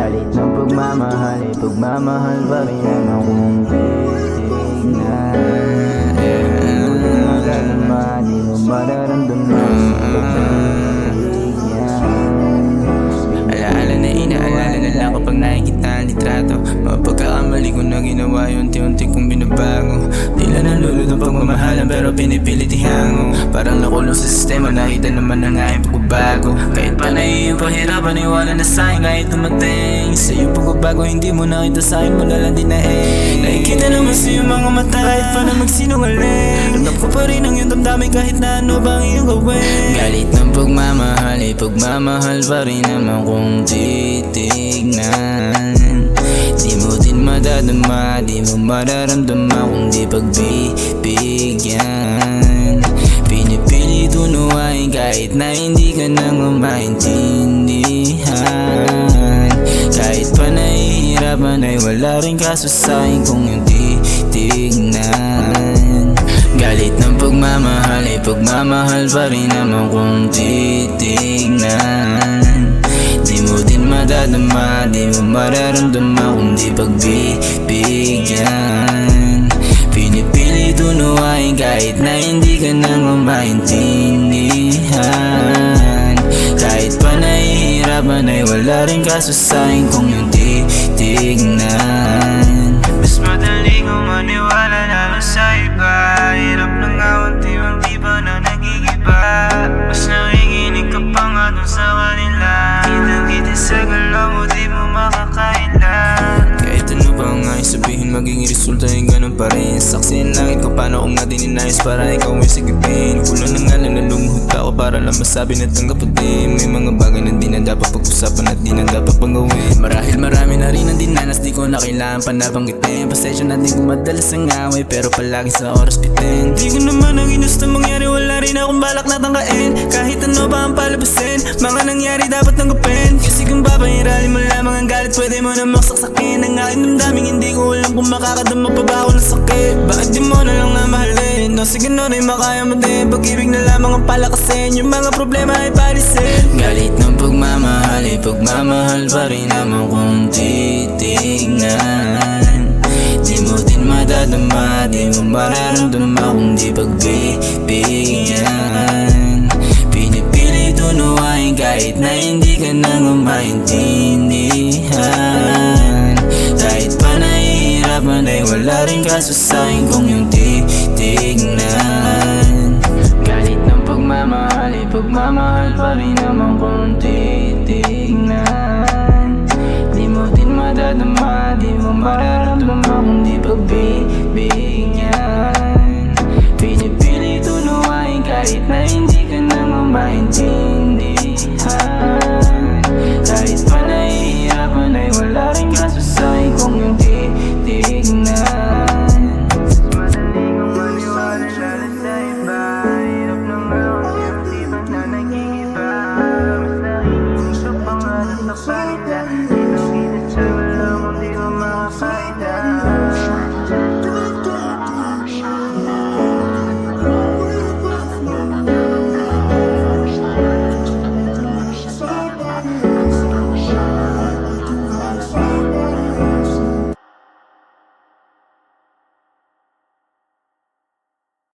Galit ng pagmamahal, pagmamahal pa rin naman kung titignan. Madadama, di mo mararamdaman sa Alaala na inaalala na lang kapag nakikita ang litrato. Mga pagkakamali ko na ginawa yung unti-unti kong binabago. Tila nalulod ang pagmamahalan pero pinipilit ihango. Parang nakulong sa sistema, nakita naman ang aking pagbabago. Kahit pa naiiyong pahirapan, iwala na sa'kin kahit tumating. Sa'yo pagbabago, hindi mo nakita sa'kin, wala lang din na nakikita naman sa'yo mga mata kahit pa na magsinungaling. Ramdam ko pa rin ang iyong damdamin kahit na ano bang iyong gawin. Galit ng pagmamahal, pagmamahal pa rin naman kung titignan. Di mo din madadama, di mo mararamdaman kung di pagbibigyan. Pinipilit unawain kahit na hindi ka nang maintindihan. Kahit pa nahihirapan ay wala rin kaso sa'kin kung yung titignan. Galit ng pagmamahal, pagmamahal pa rin naman kung titignan. Di mo din madadama, di mo mararamdaman kung di pagbibigyan. Pinipilit unawain kahit na hindi ka nang maintindihan. Kahit pa nahihirapan ay wala rin kaso sa'kin kung yung titignan. Mas madali kong maniwala na sa iba. Hirap na nga unti-unti pa na nagigiba. Mas nakikinig ka pa nga dun sa kanila. Kitang-kita sa galaw mo, di mo makakaila. Kahit ano pa nga sabihin, magiging resulta ay ganun pa rin. Saksihin langit ko paano kung nga din inayos para ikaw ay sigipin. Kulang na nga lang nalumuhod ako para lang masabi na tanggap ko din. May mga bagay na di na dapat pag-usapan at di na dapat panggawin. Marahil marami na rin ang dinanas, di ko na kailangan pa nabanggitin. Pasensya na din kung madalas ang away, pero palagi sa oras bitin. Di ko naman ang ginusto mangyari, wala rin akong balak na tangkain. Kahit ano pa ang palabasin, mga nangyari dapat tanggapin. Kasi kung babayirali mo lamang ang galit, pwede mo na maksaksakin ang aking damdaming. Hindi ko alam kung makakadama pa ba ako ng sakit. Bakit di mo na lang na mahalin? No, sige no, rin makaya mo din. Pag-ibig na lamang ang palakasin, yung mga problema ay palisin. Galit ng pagmamahal, pagmamahal pa rin naman kung titignan. Di mo din madadama, di mo mararamdaman kung di pagbibigyan. Pinipilit unawain kahit na hindi ka nang maintindihan. Kahit pa nahihirapan ay wala rin kaso sa'kin kung yung titignan. Galit ng pagmamahal, pagmamahal pa rin naman kung titignan.